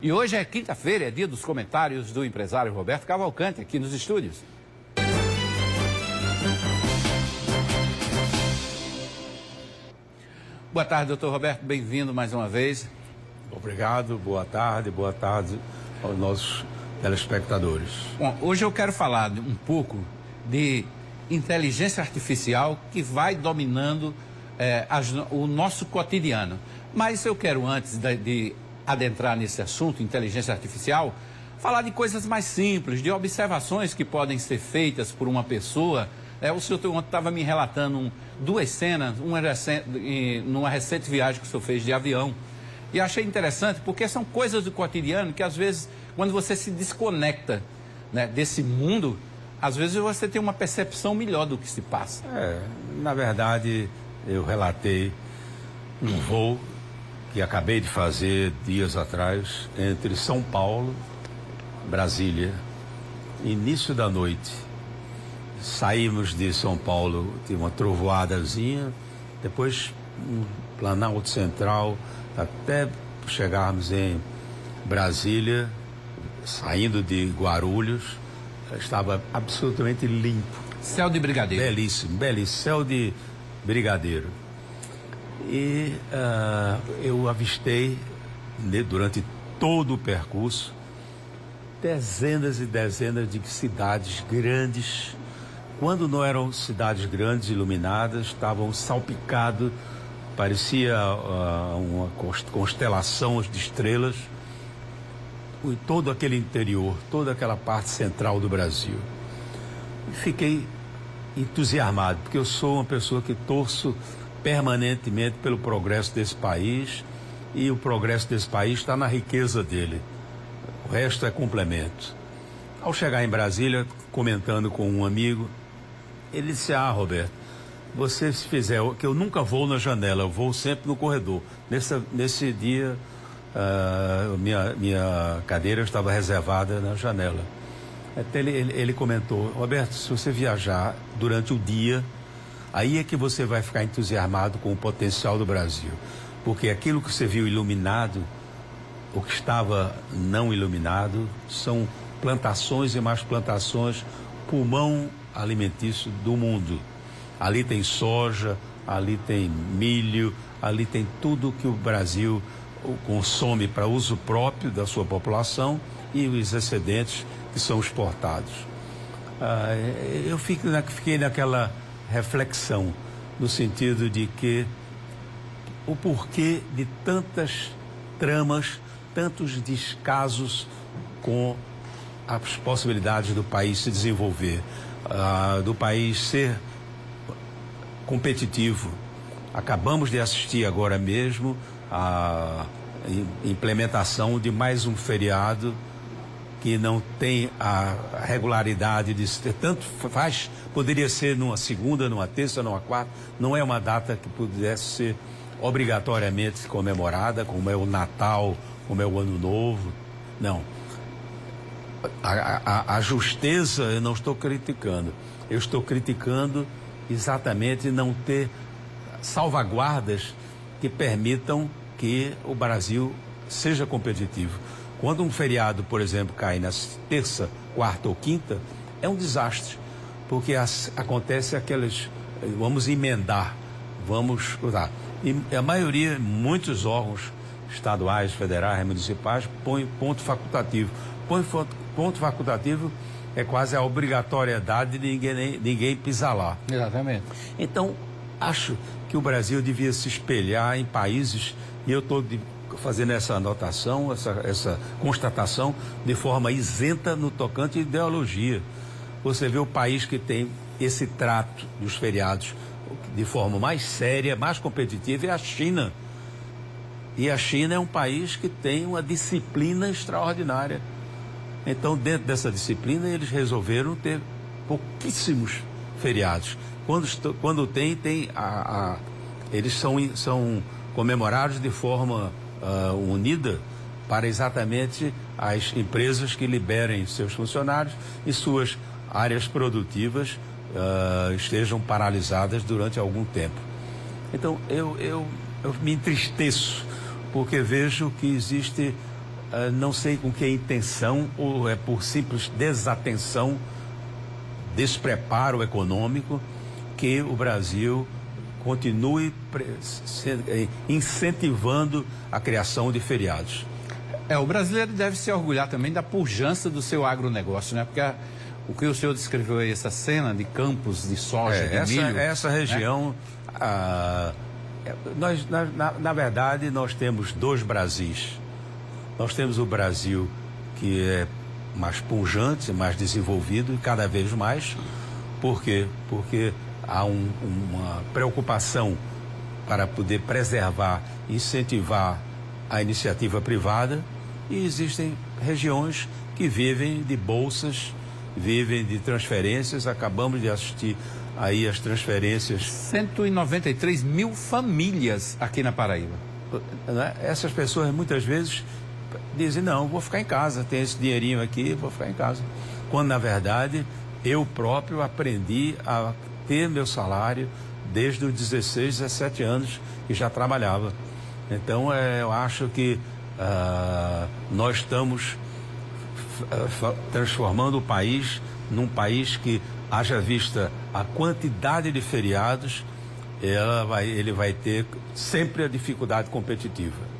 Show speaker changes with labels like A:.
A: E hoje é quinta-feira, é dia dos comentários do empresário Roberto Cavalcante, aqui nos estúdios. Boa tarde, doutor Roberto, bem-vindo mais uma vez.
B: Obrigado, boa tarde aos nossos telespectadores.
A: Bom, hoje eu quero falar um pouco de inteligência artificial que vai dominando o nosso cotidiano. Mas eu quero, antes de adentrar nesse assunto, inteligência artificial, falar de coisas mais simples, de observações que podem ser feitas por uma pessoa. O senhor estava me relatando duas cenas, numa recente viagem que o senhor fez de avião. E achei interessante porque são coisas do cotidiano que, às vezes, quando você se desconecta, né, desse mundo, às vezes você tem uma percepção melhor do que se passa.
B: Na verdade, eu relatei um voo que acabei de fazer dias atrás entre São Paulo e Brasília. Início da noite, saímos de São Paulo, tinha uma trovoadazinha, depois um Planalto Central, até chegarmos em Brasília, saindo de Guarulhos, estava absolutamente limpo.
A: Céu de brigadeiro.
B: Belíssimo, belíssimo, céu de brigadeiro. E eu avistei, durante todo o percurso, dezenas e dezenas de cidades grandes. Quando não eram cidades grandes, iluminadas, estavam salpicadas, parecia uma constelação de estrelas, e todo aquele interior, toda aquela parte central do Brasil. E fiquei entusiasmado, porque eu sou uma pessoa que torço permanentemente pelo progresso desse país, e o progresso desse país está na riqueza dele. O resto é complemento. Ao chegar em Brasília, comentando com um amigo, ele disse: Roberto, você se fizer, que eu nunca vou na janela, eu vou sempre no corredor. Nesse dia, minha cadeira estava reservada na janela. Até ele comentou: Roberto, se você viajar durante o dia, aí é que você vai ficar entusiasmado com o potencial do Brasil. Porque aquilo que você viu iluminado, o que estava não iluminado, são plantações e mais plantações, pulmão alimentício do mundo. Ali tem soja, ali tem milho, ali tem tudo que o Brasil consome para uso próprio da sua população e os excedentes que são exportados. Eu fiquei naquela reflexão, no sentido de que o porquê de tantas tramas, tantos descasos com as possibilidades do país se desenvolver, do país ser competitivo. Acabamos de assistir agora mesmo a implementação de mais um feriado que não tem a regularidade de ser, tanto faz, poderia ser numa segunda, numa terça, numa quarta, não é uma data que pudesse ser obrigatoriamente comemorada, como é o Natal, como é o Ano Novo, não. A justeza eu não estou criticando, eu estou criticando exatamente não ter salvaguardas que permitam que o Brasil seja competitivo. Quando um feriado, por exemplo, cai na terça, quarta ou quinta, é um desastre, porque acontece vamos emendar, vamos usar. E a maioria, muitos órgãos estaduais, federais, municipais, põe ponto facultativo. Ponto facultativo é quase a obrigatoriedade de ninguém pisar lá.
A: Exatamente.
B: Então, acho que o Brasil devia se espelhar em países, e eu estou fazendo essa anotação, essa constatação de forma isenta no tocante à ideologia. Você vê o país que tem esse trato dos feriados de forma mais séria, mais competitiva, é a China. E a China é um país que tem uma disciplina extraordinária. Então, dentro dessa disciplina, eles resolveram ter pouquíssimos feriados. Quando tem eles são comemorados de forma unida para exatamente as empresas que liberem seus funcionários e suas áreas produtivas estejam paralisadas durante algum tempo. Então, eu me entristeço porque vejo que existe não sei com que intenção, ou é por simples desatenção, despreparo econômico, que o Brasil continue incentivando a criação de feriados.
A: O brasileiro deve se orgulhar também da pujança do seu agronegócio, né? Porque o que o senhor descreveu aí, essa cena de campos de soja, de milho...
B: Essa região, né? Na verdade, nós temos dois Brasis. Nós temos o Brasil que é mais pujante, mais desenvolvido e cada vez mais. Por quê? Porque há uma preocupação para poder preservar, incentivar a iniciativa privada, e existem regiões que vivem de bolsas, vivem de transferências. Acabamos de assistir aí as transferências.
A: 193 mil famílias aqui na Paraíba.
B: Essas pessoas muitas vezes dizem, não, vou ficar em casa, tem esse dinheirinho aqui, vou ficar em casa. Quando, na verdade, eu próprio aprendi a ter meu salário desde os 16, 17 anos que já trabalhava. Então, eu acho que nós estamos transformando o país num país que, haja vista a quantidade de feriados, ele vai ter sempre a dificuldade competitiva.